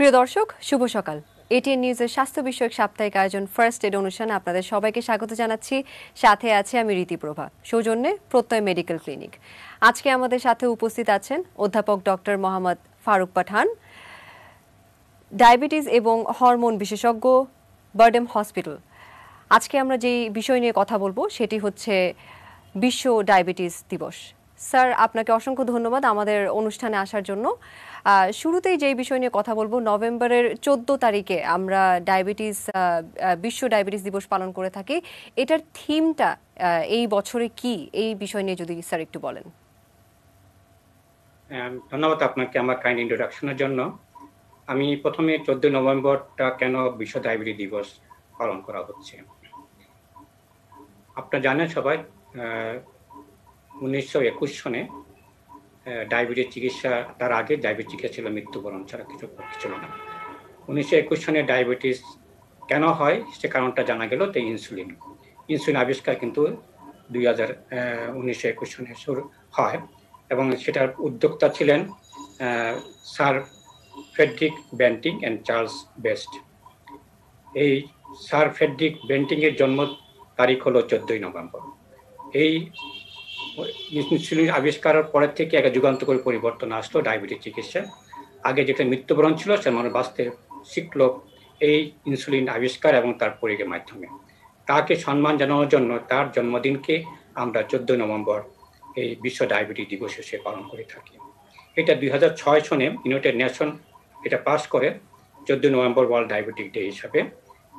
প্রিয় দর্শক, শুভ সকাল। এটিএন নিউজের স্বাস্থ্য বিষয়ক সাপ্তাহিক আয়োজন ফার্স্ট এড অনুষ্ঠানে আপনাদের সবাইকে স্বাগত জানাচ্ছি। সাথে আছে আমি রীতিপ্রভা, সৌজন্যে প্রত্যয় মেডিকেল ক্লিনিক। আজকে আমাদের সাথে উপস্থিত আছেন অধ্যাপক ডক্টর মোহাম্মদ ফারুক পাঠান, ডায়াবেটিস এবং হরমোন বিশেষজ্ঞ, বারডেম হসপিটাল। আজকে আমরা যেই বিষয় নিয়ে কথা বলবো সেটি হচ্ছে বিশ্ব ডায়াবেটিস দিবস। স্যার, আপনাকে অসংখ্য ধন্যবাদ আমাদের অনুষ্ঠানে আসার জন্য। শুরুতেই যেই বিষয় নিয়ে কথা বলবো, নভেম্বরের 14 তারিখে আমরা বিশ্ব ডায়াবেটিস দিবস পালন করে থাকি। এটার থিমটা এই বছরে কি, এই বিষয় নিয়ে যদি স্যার একটু বলেন। ধন্যবাদ আপনাকে আমার কাইন্ড ইন্ট্রোডাকশনের জন্য। আমি প্রথমে 14 নভেম্বরটা কেন বিশ্ব ডায়াবেটিস দিবস পালন করা হচ্ছে। আপনারা জানেন সবাই, 1921 সনে ডায়াবেটিস চিকিৎসা, তার আগে ডায়াবেটিস চিকিৎসা ছিল মৃত্যুবরণ ছাড়া কিছু ছিল না। 1921 সনে ডায়াবেটিস কেন হয় সে কারণটা জানা গেল। তো ইনসুলিন আবিষ্কার কিন্তু 1921 সনে শুরু হয় এবং সেটার উদ্যোক্তা ছিলেন Sir Frederick Banting and Charles Best. এই স্যার ফ্রেডরিক বেন্টিং এর জন্ম তারিখ হলো 14 নভেম্বর। এই ইনসুলিন আবিষ্কারের পরের থেকে একটা যুগান্তকারী পরিবর্তন আসলো ডায়াবেটিস চিকিৎসা। আগে যেটা মৃত্যুবরণ ছিল সে মানুষ বাঁচতে শিখল এই ইনসুলিন আবিষ্কার এবং তার প্রয়োগের মাধ্যমে। তাকে সম্মান জানানোর জন্য তার জন্মদিনকে আমরা 14 নভেম্বর এই বিশ্ব ডায়াবেটিস দিবস হিসেবে পালন করে থাকি। এটা 2006 সনে ইউনাইটেড নেশন এটা পাস করে 14 নভেম্বর ওয়ার্ল্ড ডায়াবেটিক ডে হিসাবে।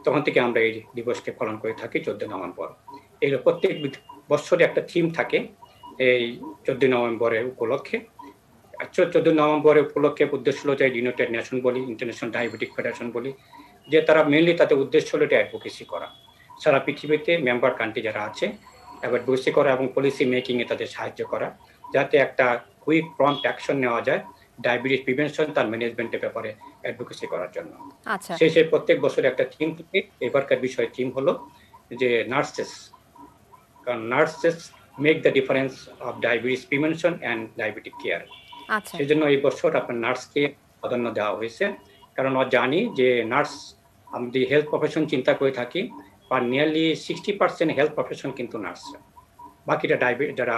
তখন থেকে আমরা এই দিবসকে পালন করে থাকি 14 নভেম্বর। এই প্রত্যেক বছরে একটা থিম থাকে এই 14 নভেম্বরের উপলক্ষে। 14 নভেম্বরের উপলক্ষে উদ্দেশ্য হলো যে ইউনাইটেড নেশন বলি, ইন্টারন্যাশনাল ডায়াবেটিক ফেডারেশন বলি, যে তারা মেনলি তাদের উদ্দেশ্য হলো এটা অ্যাডভোকেসি করা। সারা পৃথিবীতে মেম্বার কান্ট্রি যারা আছে অ্যাডভোকেসি করা এবং পলিসি মেকিংয়ে তাদের সাহায্য করা, যাতে একটা কুইক প্রম্পট অ্যাকশন নেওয়া যায় ডায়াবেটিস প্রিভেনশন তার ম্যানেজমেন্টের ব্যাপারে অ্যাডভোকেসি করার জন্য। সেই প্রত্যেক বছরে একটা থিম থাকে। এবারকার বিষয় থিম হলো যে নার্সেস, কারণ nurses make the difference of diabetes prevention and diabetic care. সেই জন্য এই বছর আপনার নার্সকে প্রাধান্য দেওয়া হয়েছে, কারণ আমরা জানি যে নার্স, আমাদের হেলথ প্রফেশন চিন্তা করে থাকি, আর নিয়ারলি 60% হেলথ প্রফেশন কিন্তু নার্সরা। বাকিটা যারা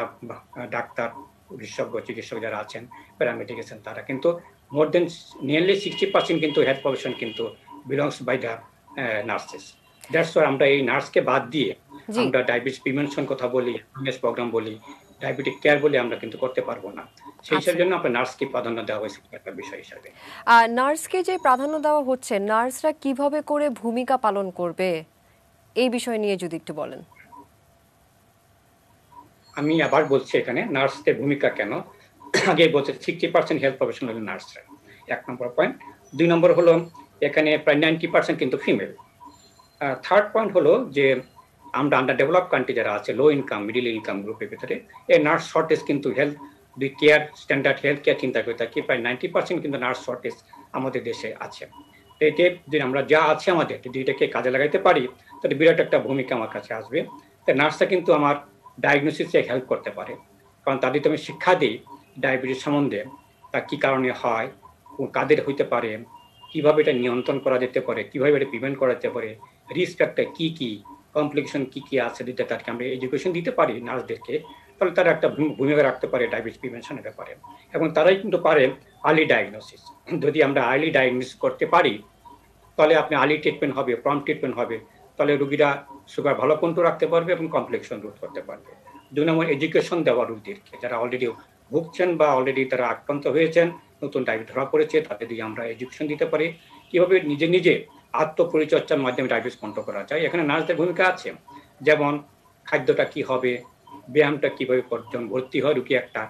ডাক্তার, বিশেষজ্ঞ চিকিৎসক যারা আছেন, প্যারামেডিক আছেন, তারা কিন্তু মোর দেন নিয়ারলি 60% কিন্তু হেলথ প্রফেশন কিন্তু belongs by the nurses. That's why আমরা এই নার্সকে বাদ দিয়ে আমরা ডায়াবেটিস প্রিভেনশন কথা বলি, অ্যাওয়ারনেস প্রোগ্রাম বলি, ডায়াবেটিক কেয়ার বলি আমরা কিন্তু করতে পারবো না। সেই জন্য আপনার নার্সকে প্রাধান্য দেওয়া হয়েছে একটা বিষয় হিসাবে। নার্সকে যে প্রাধান্য দেওয়া হচ্ছে, নার্সরা কিভাবে করে ভূমিকা পালন করবে এই বিষয় নিয়ে যদি একটু বলেন। আমি আবার বলছি, এখানে নার্সদের ভূমিকা কেন, আগে বলছে 60% হেলথ প্রফেশনাল নার্সরা, 1 নম্বর পয়েন্ট। 2 নম্বর হলো এখানে প্রায় 90% কিন্তু ফিমেল। থার্ড পয়েন্ট হলো যে আমরা আন্ডার ডেভেলপ কান্ট্রি যারা আছে, লো ইনকাম, মিডিল ইনকাম গ্রুপের ভিতরে এই নার্স শর্টেজ কিন্তু health care, standard health care চিন্তা করে থাকি, প্রায় 90% কিন্তু নার্স শর্টেজ আমাদের দেশে আছে। এতে যদি আমরা যা আছে আমাদের যদি এটাকে কাজে লাগাইতে পারি তাহলে বিরাট একটা ভূমিকা আমার কাছে আসবে। তাই নার্সরা কিন্তু আমার ডায়াগনোসিসে হেল্প করতে পারে, কারণ তাদের আমি শিক্ষা দিই ডায়াবেটিস সম্বন্ধে, তা কি কারণে হয়, কাদের হইতে পারে, কিভাবে এটা নিয়ন্ত্রণ করা যেতে পারে, কিভাবে এটা প্রিভেন্ট করা যেতে পারে, রিস্ক ফ্যাক্টর কি কি, কমপ্লিকেশন কি কি আছে, দিতে তাদেরকে আমরা এডুকেশন দিতে পারি নার্সদেরকে, তাহলে তারা একটা ভূমিকা রাখতে পারে ডায়াবেটিস প্রিভেনশনের ব্যাপারে। এবং তারাই কিন্তু পারে আর্লি ডায়াগনোসিস। যদি আমরা আর্লি ডায়াগনোসিস করতে পারি তাহলে আপনি আর্লি ট্রিটমেন্ট হবে, প্রম্পট ট্রিটমেন্ট হবে, তাহলে রোগীরা সুগার ভালো কন্ট্রোল রাখতে পারবে এবং কমপ্লিকেশন রোধ করতে পারবে। 2 নম্বর, এডুকেশন দেওয়া রোগীদেরকে, যারা অলরেডি ভুগছেন বা অলরেডি তারা আক্রান্ত হয়েছেন, নতুন ডায়াবেটিস ধরা পড়েছে, তাদের আমরা এডুকেশন দিতে পারি কিভাবে নিজে নিজে আত্মপরিচর্যার মাধ্যমে ডায়াবেটিস কন্ট্রোল করা যায়। এখানে নার্সদের ভূমিকা আছে, যেমন খাদ্যটা কি হবে, ব্যায়ামটা কিভাবে যখন ভর্তি হয় রুগী একটা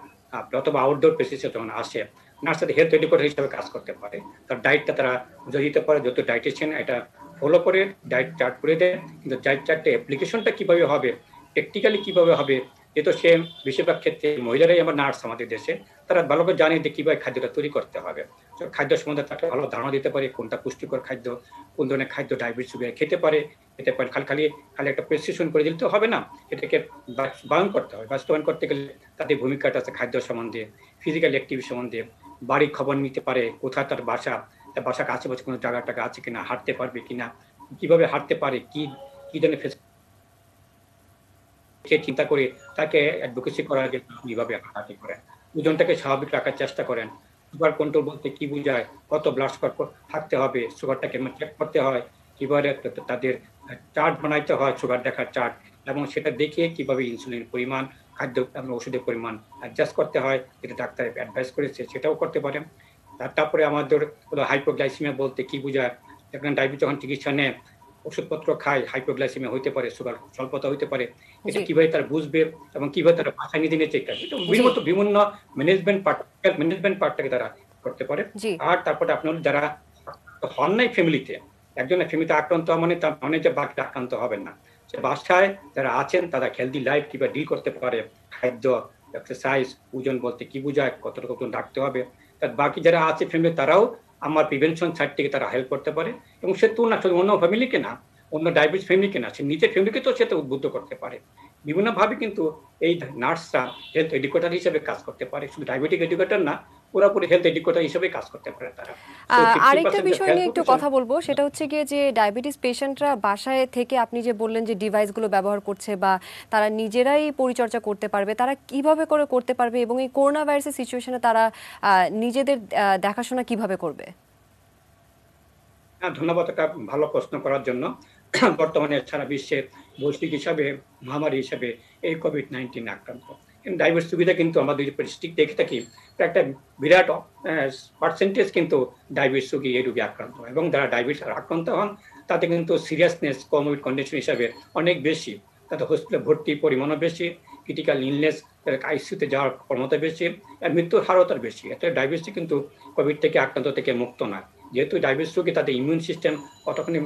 অথবা আউটডোর পেসিসে যখন আসে, নার্সদের হেলথ এডুকেটর হিসেবে কাজ করতে পারে। তার ডায়েটটা তারা বুঝে দিতে পারে, যত ডায়েটিশিয়ান এটা ফলো করে ডায়েট চার্ট করে দেয়, কিন্তু ডায়েট চার্টে অ্যাপ্লিকেশনটা কিভাবে হবে, প্র্যাকটিক্যালি কিভাবে হবে, যেহেতু সে বেশিরভাগ ক্ষেত্রে মহিলারাই আমার নার্স আমাদের দেশে, তারা ভালো করে জানে যে কিভাবে খাদ্যটা তৈরি করতে হবে। খাদ্য সম্বন্ধে তাকে ভালো ধারণা দিতে পারে, কোনটা পুষ্টিকর খাদ্য, কোন ধরনের খাদ্য ডায়াবেটিস রোগীরা খেতে পারে। খালি একটা প্রেসক্রিপশন করে দিলে তো হবে না, এটাকে বাস্তবায়ন করতে হবে। বাস্তবায়ন করতে গেলে তাদের ভূমিকাটা আছে খাদ্য সম্বন্ধে, ফিজিক্যাল অ্যাক্টিভিটি সম্বন্ধে, বাড়ির খবর নিতে পারে, কোথায় তার বাসা, বাসার আশেপাশে কোনো জায়গা টাকা আছে কিনা, হাঁটতে পারবে কিনা, কিভাবে হাঁটতে পারে, কি কি ধরনের সে চিন্তা করে তাকে অ্যাডভোকেসি করার আগে কিভাবে হাঁটাহাঁটি করেন, ওজনটাকে স্বাভাবিক রাখার চেষ্টা করেন। সুগার কন্ট্রোল বলতে কি বোঝায়, কত ব্লাড সুগার থাকতে হবে, সুগারটাকে চেক করতে হয়, কিভাবে তাদের চার্ট বানাইতে হয়, সুগার দেখার চার্ট, এবং সেটা দেখে কিভাবে ইনসুলিন পরিমাণ, খাদ্য এবং ওষুধের পরিমাণ অ্যাডজাস্ট করতে হয়, যেটা ডাক্তার অ্যাডভাইস করেছে সেটাও করতে পারেন। তারপরে আমাদের হাইপোগ্লাইসিমিয়া বলতে কি বোঝায়, যখন ডায়াবেটিস যখন চিকিৎসা নেয়, ওষুধপত্র খায়, হাইপোগ্লাইসিমিয়া হইতে পারে, সুগার স্বল্পতা হইতে পারে, এটা কিভাবে তারা বুঝবে এবং কিভাবে তারা বাসায় নিজে চেক করবে, বিভিন্ন ম্যানেজমেন্ট পার্টটাকে তারা করতে পারে। আর তারপরে আপনার যারা হন নাই ফ্যামিলিতে, একজনের ফ্যামিলিতে আক্রান্ত মানে তার মানে যে বাকিটা আক্রান্ত হবেন না, সে বাসায় যারা আছেন তারা হেলদি লাইফ কিভাবে ডিল করতে পারে, খাদ্য, এক্সারসাইজ, ওজন বলতে কি বোঝায়, কতটুকু ওজন রাখতে হবে, তার বাকি যারা আছে ফ্যামিলি তারাও আমার প্রিভেনশন সাইড থেকে তারা হেল্প করতে পারে। এবং সে তো না শুধু অন্য ফ্যামিলিকে না, অন্য ডায়াবেটিস ফ্যামিলিকে না, সে নিজের ফ্যামিলিকে তো সেটা উদ্বুদ্ধ করতে পারে। বিভিন্নভাবে কিন্তু এই নার্সরা হেলথ এডুকেটর হিসেবে কাজ করতে পারে, শুধু ডায়াবেটিক এডুকেটর না, পুরোপুরি হেলথ এডুকেটর হিসেবে কাজ করতে পারে তারা। আরেকটা বিষয় নিয়ে একটু কথা বলবো, সেটা হচ্ছে গিয়ে যে ডায়াবেটিস পেশেন্টরা বাসায় থেকে আপনি যে বললেন যে ডিভাইসগুলো ব্যবহার করছে বা তারা নিজেরাই পরিচর্যা করতে পারবে, তারা কিভাবে করে করতে পারবে এবং এই করোনা ভাইরাসের সিচুয়েশনে তারা নিজেদের দেখাশোনা কিভাবে করবে? ধন্যবাদ, একটা ভালো প্রশ্ন করার জন্য। বর্তমানে সারা বিশ্বের বৈশ্বিক হিসাবে মহামারী হিসাবে এই কোভিড-19 আক্রান্ত ডায়াবেটিস সুবিধা কিন্তু আমাদের স্ট্যাটিস্টিক দেখে থাকি, একটা বিরাট পার্সেন্টেজ কিন্তু ডায়াবেটিস রোগী এই রোগে আক্রান্ত, এবং যারা ডায়াবেটিস আক্রান্ত হন তাতে কিন্তু সিরিয়াসনেস কোমোরবিড কন্ডিশন হিসাবে অনেক বেশি, তাদের হসপিটালে ভর্তির পরিমাণও বেশি, ক্রিটিক্যাল ইলনেস, আইসিইউতে যাওয়ার ক্ষমতা বেশি, আর মৃত্যুর হারও তার বেশি। এতে ডায়াবেটিস কিন্তু কোভিড থেকে আক্রান্ত থেকে মুক্ত না, যেহেতু ডায়াবেটিস রোগী তাদের ইমিউন সিস্টেম কতখানি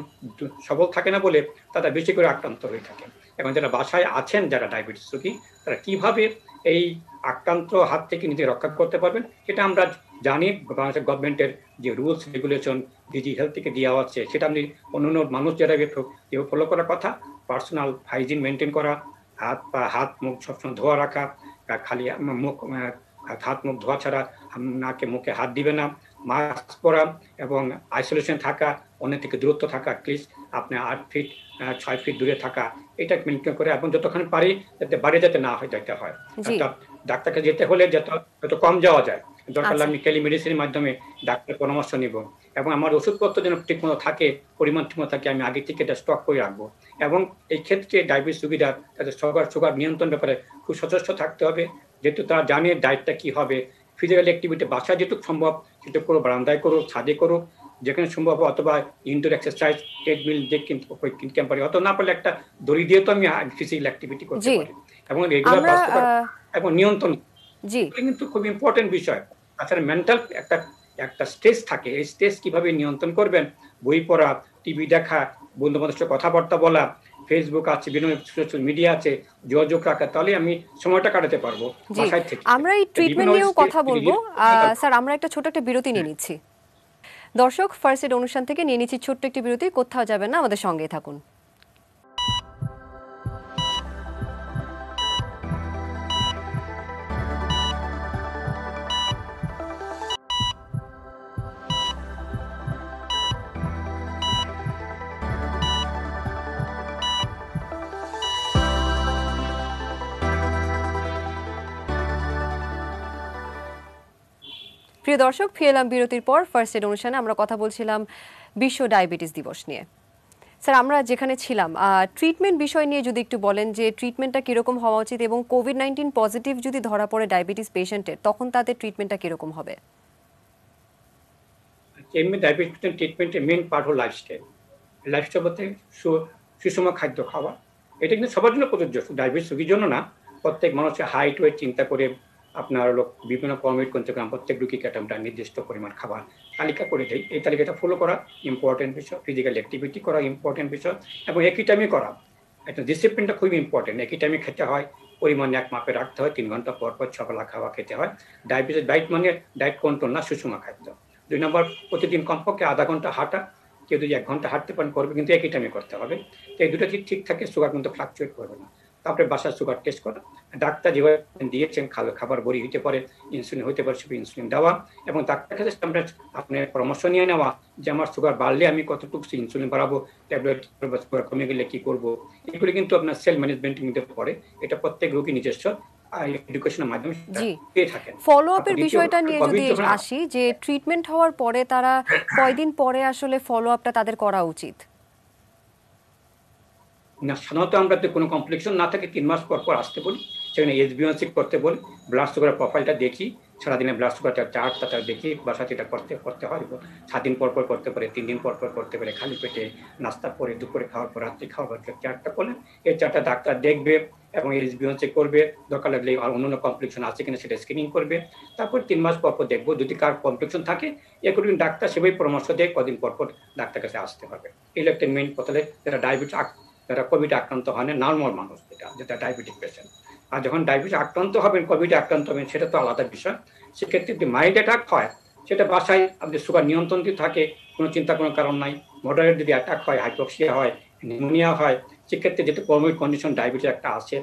সবল থাকে না বলে তারা বেশি করে আক্রান্ত হয়ে থাকে। এখন যারা বাসায় আছেন যারা ডায়াবেটিস রোগী, তারা কিভাবে এই আক্রান্ত হাত থেকে নিজে রক্ষা করতে পারবেন সেটা আমরা জানি। বাংলাদেশ গভর্নমেন্টের যে রুলস রেগুলেশন ডিজি হেলথ থেকে দেওয়া হচ্ছে, সেটা আপনি অন্যান্য মানুষ যারা ফলো করার কথা, পার্সোনাল হাইজিন মেনটেন করা, হাত মুখ সবসময় ধোয়া রাখা, খালি মুখ হাত মুখ ধোয়া ছাড়া নাকে মুখে হাত দিবে না, মাস্ক পরা এবং আইসোলেশন থাকা, অন্য থেকে দূরত্ব থাকা, অ্যাটলিস্ট আপনি 8 ফিট 6 ফিট দূরে থাকা, এটা মেনটেন করে, এবং যতক্ষণ পারি যাতে বাইরে যেতে না হয় যেতে হয়। ডাক্তারকে যেতে হলে যত কম যাওয়া যায়, দরকার হলে আমি টেলিমেডিসিনের মাধ্যমে ডাক্তারের পরামর্শ নিব, এবং আমার ওষুধপত্র যেন ঠিকমতো থাকে, পরিমাণ ঠিকমতো থাকে, আমি আগে থেকে এটা স্টক করে রাখবো। এবং এই ক্ষেত্রে ডায়াবেটিস রোগীরা তাদের সুগার নিয়ন্ত্রণ ব্যাপারে খুব সচেষ্ট থাকতে হবে, যেহেতু তারা জানে ডায়েটটা কি হবে। ফিজিক্যাল অ্যাক্টিভিটি বাসায় যেটুকু সম্ভব সেটা করো, বারান্দায় করো, ছাদে করো, যেখানে সম্ভব, অথবা ইনডোর এক্সারসাইজ, ট্রেডমিল যে কিনতে পারি, অত না পারলে একটা দড়ি দিয়ে তো আমি ফিজিক্যাল অ্যাক্টিভিটি করতে পারি, এবং রেগুলার এবং নিয়ন্ত্রণ কিন্তু খুব ইম্পর্টেন্ট বিষয়। তাছাড়া মেন্টাল একটা স্ট্রেস থাকে, এই স্ট্রেস কিভাবে নিয়ন্ত্রণ করবেন, বই পড়া, টিভি দেখা, বন্ধু বান্ধবের সাথে কথাবার্তা বলা, ফেসবুক আছে, বিভিন্ন সোশ্যাল মিডিয়া আছে, যোগাযোগ রাখা, তাহলে আমি সময়টা কাটাতে পারবো বাসায় থেকে। আমরা এই ট্রিটমেন্ট নিয়েও কথা বলবো স্যার, আমরা একটা ছোট একটা বিরতি নিয়ে নিচ্ছি। দর্শক, ফার্স্ট এড অনুষ্ঠান থেকে নিয়ে নিচ্ছি ছোট্ট একটি বিরতি, কোথাও যাবেন না, আমাদের সঙ্গেই থাকুন। প্রিয় দর্শক, ফিরে এলাম বিরতির পর। ফার্স্ট এড অনুষ্ঠানে আমরা কথা বলছিলাম বিশ্ব ডায়াবেটিস দিবস নিয়ে। স্যার, আমরা যেখানে ছিলাম, ট্রিটমেন্ট বিষয় নিয়ে যদি একটু বলেন যে ট্রিটমেন্টটা কিরকম হওয়া উচিত, এবং কোভিড-19 পজিটিভ যদি ধরা পড়ে ডায়াবেটিস পেশেন্টের, তখন তাদের ট্রিটমেন্টটা কিরকম হবে? এমনি ডায়াবেটিস ট্রিটমেন্টের মেইন পার্ট হল লাইফস্টাইল বলতে সুষম খাদ্য খাওয়া। এটা কিন্তু সবার জন্য প্রযোজ্য, ডায়াবেটিস রোগীর জন্য না। প্রত্যেক মানুষের হাইট ওয়েট চিন্তা করে আপনার বিভিন্ন কমিট কনগ্রাম প্রত্যেক রুগীকে একটা নির্দিষ্ট পরিমাণ খাবার তালিকা করে দেয়। এই তালিকাটা ফলো করা ইম্পর্টেন্ট বিষয়, ফিজিক্যাল অ্যাক্টিভিটি করা ইম্পর্টেন্ট বিষয়, এবং একই টাইমে করা। একটা ডিসিপ্লিনটা খুবই ইম্পর্টেন্ট। একই টাইমে খেতে হয়, পরিমাণ এক মাপে রাখতে হয়, 3 ঘন্টা পর পর সকালে খাওয়া খেতে হয়। ডায়াবেটিস ডায়েট মানে ডায়েট কন্ট্রোল না, সুষম খাদ্য। 2 নম্বর, প্রতিদিন কমপক্ষে আধা ঘন্টা হাঁটা। কেউ যদি 1 ঘন্টা হাঁটতে পারেন করবে, কিন্তু একই টাইমে করতে হবে। এই দুটো ঠিক থাকে, সুগার কিন্তু ফ্লাকচুয়েট করবে না। তারপরে বাসায় সুগার টেস্ট করা, ডাক্তার যেভাবে দিয়েছেন খাবার বড়ি হইতে পারে, ইনসুলিন হইতে পারে, সেভাবে ইনসুলিন দেওয়া, এবং ডাক্তার কাছে আমরা আপনার পরামর্শ নিয়ে নেওয়া যে আমার সুগার বাড়লে আমি কতটুকু ইনসুলিন বাড়াবো, ট্যাবলেট সুগার কমে গেলে কি করবো। এগুলি কিন্তু আপনার সেল ম্যানেজমেন্টের মধ্যে পড়ে। এটা প্রত্যেক রোগী নিজস্ব এডুকেশনের মাধ্যমে পেয়ে থাকেন। ফলো আপের বিষয়টা নিয়ে যদি আসি, যে ট্রিটমেন্ট হওয়ার পরে তারা কয়দিন পরে আসলে ফলো আপটা তাদের করা উচিত? না, সাধারণত আমরা কোনো কমপ্লিকেশন না থাকে 3 মাস পর পর আসতে বলি, সেখানে HbA1c করতে বলি, ব্লাড সুগার প্রোফাইলটা দেখি, সারাদিনে ব্লাড সুগারটা চার্টটা দেখি, বাসাতে এটা করতে হয়, 7 দিন পর পর করতে পারে, 3 দিন পর পর করতে পারে, খালি পেটে নাস্তার পরে, দুপুরে খাওয়ার পর, রাত্রে খাওয়ার পর চার্টটা করলেন। এই চার্টটা ডাক্তার দেখবে এবং HbA1c করবে, দরকার লাগলে আর অন্যান্য কমপ্লিকেশন আছে কিনা সেটা স্ক্রিনিং করবে। তারপর 3 মাস পর পর দেখবো, যদি কার কমপ্লিকেশন থাকে এগুলো ডাক্তার সেভাবে পরামর্শ দেয় কদিন পর পর ডাক্তার কাছে আসতে হবে। এই একটা মেইন কথা। যারা ডায়াবেটিস, যারা কোভিড আক্রান্ত হয় না, নর্মাল মানুষ যেটা ডায়াবেটিক পেশেন্ট, আর যখন ডায়াবেটিস আক্রান্ত হবেন, কোভিডে আক্রান্ত হবেন, সেটা তো আলাদা বিষয়। সেক্ষেত্রে যদি মাইল্ড অ্যাটাক হয়, সেটা বাসায় আপনাদের সুগার নিয়ন্ত্রণ থাকে, কোনো চিন্তা কোনো কারণ নাই। মডারেট যদি অ্যাটাক হয়, হাইপোক্সিয়া হয়, নিউমোনিয়া হয়, সেক্ষেত্রে যেহেতু কোভিড কন্ডিশন ডায়াবেটিস একটা আছে,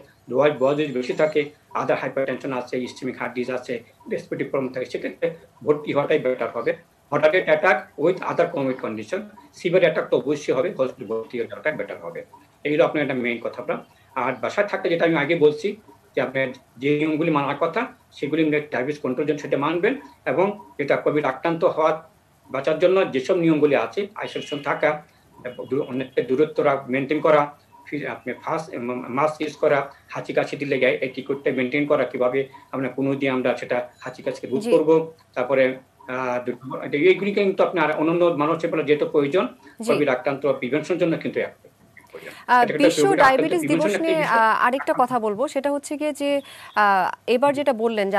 বয়স যদি বেশি থাকে, আদার হাইপারটেনশন আছে, ইস্টেমিক হার্ট ডিজিজ আছে, রেসপিরেটরি প্রবলেম থাকে, সেক্ষেত্রে ভর্তি হওয়াটাই বেটার হবে। Moderate attack with other Covid condition, severe attack তো অবশ্যই হবে, হসপিটাল ভর্তি হওয়াটা বেটার হবে। এইগুলো আপনার একটা মেইন কথা। আর বাসায় থাকতে যেটা আমি আগে বলছি যে আপনার যে নিয়মগুলি মানার কথা, সেগুলি ডায়াবেটিস কন্ট্রোল জন্য সেটা মানবেন, এবং যেটা কোভিড আক্রান্ত হওয়ার বাঁচার জন্য যেসব নিয়মগুলি আছে, আইসোলেশন থাকা, অনেকটা দূরত্ব মেনটেন করা, আপনি মাস্ক ইউজ করা, হাঁচি কাশি দিলে এই টিকটটা মেনটেন করা, কিভাবে আমরা কোনো দিয়ে আমরা সেটা হাঁচি কাশিকে রোধ করবো। তারপরে এইগুলি কিন্তু আপনার অন্যান্য মানুষের বলে যেহেতু প্রয়োজন, কোভিড আক্রান্ত প্রিভেনশনের জন্য কিন্তু বিশ্ব ডায়াবেটিস দিবস নিয়ে আরেকটা কথা বলবো, সেটা হচ্ছে গিয়ে যে এবার যেটা বললেন যে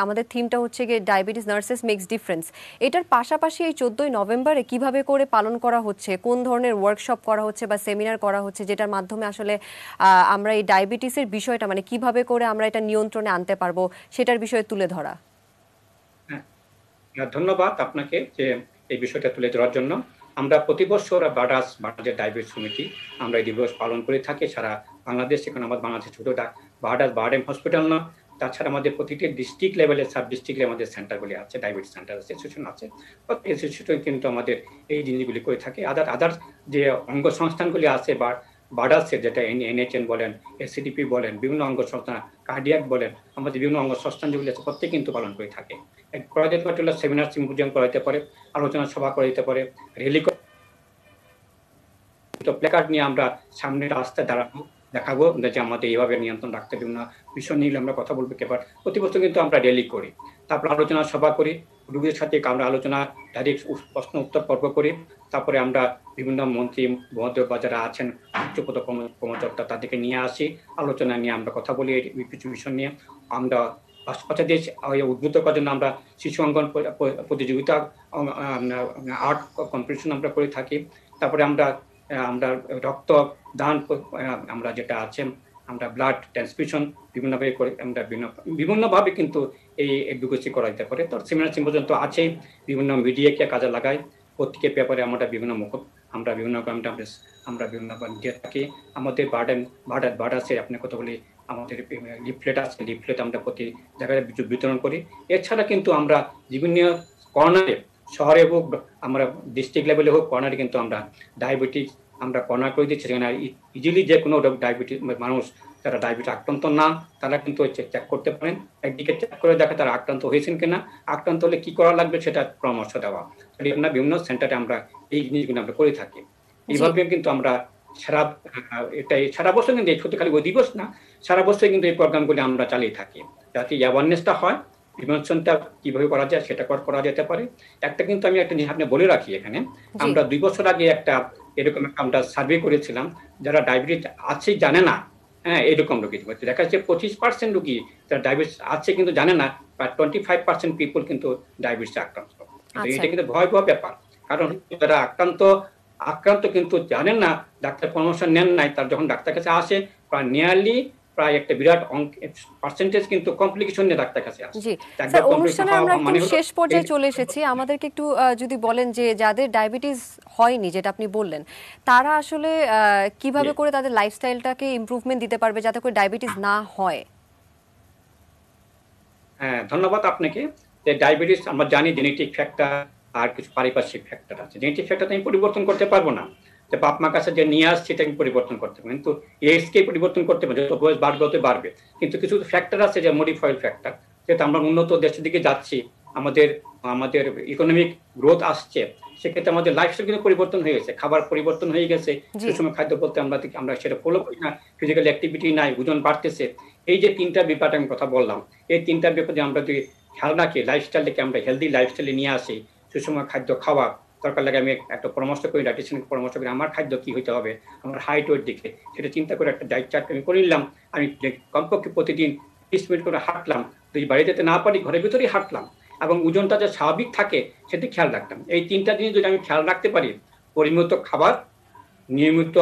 আমাদের থিমটা হচ্ছে গিয়ে ডায়াবেটিস নার্সেস মেক্স ডিফারেন্স। এটার পাশাপাশি এই 14ই নভেম্বরে কিভাবে করে পালন করা হচ্ছে, কোন ধরনের ওয়ার্কশপ করা হচ্ছে বা সেমিনার করা হচ্ছে, যেটার মাধ্যমে আসলে আমরা এই ডায়াবেটিসের বিষয়টা মানে কিভাবে করে আমরা এটা নিয়ন্ত্রণে আনতে পারবো সেটার বিষয়ে তুলে ধরা। ধন্যবাদ আপনাকে যে এই বিষয়টা তুলে ধরার জন্য। আমরা প্রতি বছর বার্ডাস ডায়াবেটিস সমিতি আমরা এই দিবস পালন করে থাকি সারা বাংলাদেশ। সেখানে আমাদের বাংলাদেশে ছোট বার্ডেম হসপিটাল না, তাছাড়া আমাদের প্রতিটি ডিস্ট্রিক্ট লেভেলে, সাব ডিস্ট্রিক্টে আমাদের সেন্টারগুলি আছে, ডায়াবেটিস সেন্টার অ্যাসোসিয়েশন আছে। অ্যাসোসিয়েশন কিন্তু আমাদের এই জিনিসগুলি করে থাকে। আদার যে অঙ্গ সংস্থানগুলি আছে বা বার্ডাসের, যেটা NHN বলেন, SCDP বলেন, বিভিন্ন অঙ্গ সংস্থান, কার্ডিয়াক বলেন, আমাদের বিভিন্ন অঙ্গ সংস্থান যেগুলি আছে প্রত্যেকে কিন্তু পালন করে থাকে। করা যেতে পারে সেমিনার সিম্পোজিয়াম করা যেতে পারে, আলোচনা সভা করা যেতে পারে, র্যালি প্ল্যাকার্ড নিয়ে আমরা সামনে রাস্তায় দাঁড়াবো, দেখাবো যে আমাদের এইভাবে নিয়ন্ত্রণ রাখতে বিভিন্ন বিষয় নিয়ে আমরা কথা বলবো। প্রতি বছর কিন্তু আমরা র্যালি করি, তারপর আলোচনা সভা করি, রোগীদের সাথে আমরা আলোচনা ডাইরেক্ট প্রশ্ন উত্তর পর্ব করি। তারপরে আমরা বিভিন্ন মন্ত্রী মহোদয় বা যারা আছেন উচ্চপদ কর্মকর্তা, তাদেরকে নিয়ে আসি, আলোচনা নিয়ে আমরা কথা বলি কিছু বিষয় নিয়ে। আমরা বাচ্চাদের উদ্বুদ্ধ করার জন্য আমরা শিশু অঙ্গন প্রতিযোগিতা, আর্ট কম্পিটিশন আমরা করে থাকি। তারপরে আমরা রক্ত দান, আমরা যেটা আছে আমরা ব্লাড ট্রান্সফিউশন বিভিন্নভাবে করে, আমরা বিভিন্নভাবে কিন্তু এই এডুকেশন করা যেতে পারে। তো সেমিনার পর্যন্ত আছে, বিভিন্ন মিডিয়াকে কাজে লাগাই, প্রত্যেকের ব্যাপারে আমরা বিভিন্ন আমরা বিভিন্ন দিয়ে থাকি। আমাদের বার্ডাসে আপনি কথা বলি, আমাদের লিফলেট আছে, লিফলেট আমরা প্রতি জায়গায় বিতরণ করি। এছাড়া কিন্তু আমরা বিভিন্ন কর্নারে, শহরে হোক, আমরা ডিস্ট্রিক্ট লেভেলে হোক, কর্নারে কিন্তু আমরা ডায়াবেটিস আমরা কর্নার করে দিচ্ছি, সেখানে ইজিলি যে কোনো ডায়াবেটিস মানুষ যারা ডায়াবেটিস আক্রান্ত না, তারা কিন্তু চেক করতে পারেন। একদিকে চেক করে দেখা তারা আক্রান্ত হয়েছেন কিনা, আক্রান্ত হলে কি করা লাগবে সেটা পরামর্শ দেওয়া। আমরা বিভিন্ন সেন্টারে আমরা এই জিনিসগুলো আমরা করে থাকি। এইভাবে কিন্তু আমরা সারা বছর কিন্তু শুধু খালি ওই দিবস না, সারা বছর কিন্তু এই প্রোগ্রামগুলি আমরা চালিয়ে থাকি, যাতে অ্যাওয়ারনেসটা হয়, প্রিভেনশনটা কিভাবে করা যায় সেটা করা যেতে পারে। একটা কিন্তু আমি একটা জিনিস আপনি বলে রাখি, এখানে আমরা 2 বছর আগে এরকম আমরা সার্ভে করেছিলাম, যারা ডায়াবেটিস আছে জানে না, হ্যাঁ, এরকম রোগী দেখা যাচ্ছে 25% রোগী যারা ডায়াবেটিস আছে কিন্তু জানে না, বা 25% পিপল কিন্তু ডায়াবেটিস আক্রান্ত। এটা কিন্তু ভয়াবহ ব্যাপার, কারণ যারা আক্রান্ত কিন্তু জানেন না, ডাক্তার পরামর্শ নেন নাই, তার যখন ডাক্তার কাছে আসে, নিয়ারলি প্রায় একটা বিরাট পার্সেন্টেজ কিন্তু কমপ্লিকেশন নিয়ে ডাক্তার কাছে আসে। জি একবার স্যার, কমপ্লিকেশন অনুষ্ঠানে হওয়া আমরা একদম মানে হলো শেষ পর্যায়ে চলে এসেছি। আমাদেরকে একটু যদি বলেন যে যাদের ডায়াবেটিস হয়নি, যেটা আপনি বললেন, তারা আসলে কিভাবে করে তাদের লাইফস্টাইলটাকে ইমপ্রুভমেন্ট দিতে পারবে যাতে করে ডায়াবেটিস না হয়? হ্যাঁ, ধন্যবাদ আপনাকে। যে ডায়াবেটিস আমরা জানি জেনেটিক ফ্যাক্টর আর কিছু পারিপার্শ্বিক ফ্যাক্টর আছে। জেনেটিক ফ্যাক্টর আমি পরিবর্তন করতে পারবো না, যে বাপ মা কাছে যে নিয়ে আসছে এটা আমি পরিবর্তন করতে পারবো, কিন্তু এজকে পরিবর্তন করতে পারবো, যত বয়স বাড়বে তত বাড়বে। কিন্তু কিছু ফ্যাক্টর আছে যে মডিফাইড ফ্যাক্টর, যেহেতু আমরা উন্নত দেশের দিকে যাচ্ছি, আমাদের আমাদের ইকোনমিক গ্রোথ আসছে, সেক্ষেত্রে আমাদের লাইফস্টাইল কিন্তু পরিবর্তন হয়ে গেছে, খাবার পরিবর্তন হয়ে গেছে। সুষম খাদ্য বলতে আমরা সেটা ফলো করি না, ফিজিক্যাল অ্যাক্টিভিটি নাই, ওজন বাড়তেছে। এই যে তিনটা ব্যাপার আমি কথা বললাম, এই তিনটা ব্যাপারে আমরা যদি খেয়াল রাখি, লাইফস্টাইলটাকে আমরা হেলদি লাইফস্টাইলে নিয়ে আসি, সুষম খাদ্য খাওয়া দরকার লাগে, আমি একটা পরামর্শ করি, ডায়েটিশিয়ানকে পরামর্শ করি আমার খাদ্য কি হইতে হবে, আমার হাইট ওয়েট দিকে সেটা চিন্তা করে একটা ডায়েট চার্ট আমি করে নিলাম। আমি কমপক্ষে প্রতিদিন 30 মিনিট করে হাঁটলাম, যদি বাইরে যেতে না পারি ঘরের ভিতরেই হাঁটলাম, এবং ওজনটা যে স্বাভাবিক থাকে সেটি খেয়াল রাখতাম। এই তিনটা জিনিস যদি আমি খেয়াল রাখতে পারি, পরিমিত খাবার, নিয়মিত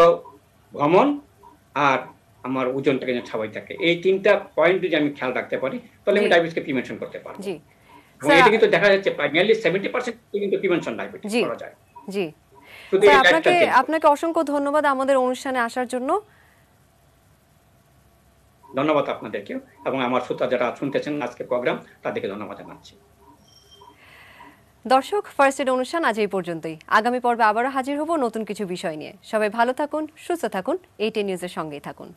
ভ্রমণ, আর আমার ওজনটাকে যেন স্বাভাবিক থাকে, এই তিনটা পয়েন্ট যদি আমি খেয়াল রাখতে পারি, তাহলে আমি ডায়াবেটিসকে প্রিভেনশন করতে পারবো। এবং এটা কিন্তু দেখা যাচ্ছে প্রায় নিয়ারলি 70% কিন্তু প্রিভেনশন ডায়াবেটিস করা যায়। জি শুধু স্যার, এই লাইফস্টাইল চেঞ্জ। আপনাকে অসংখ্য ধন্যবাদ আমাদের অনুষ্ঠানে আসার জন্য। ধন্যবাদ আপনাদেরকেও, এবং আমার শ্রোতা যারা শুনতেছেন আজকে প্রোগ্রাম, তাদেরকে ধন্যবাদ জানাচ্ছি। দর্শক, ফার্স্ট এড অনুষ্ঠান আজ এই পর্যন্তই। আগামী পর্বে আবারও হাজির হব নতুন কিছু বিষয় নিয়ে। সবাই ভালো থাকুন, সুস্থ থাকুন, এই10 নিউজের সঙ্গেই থাকুন।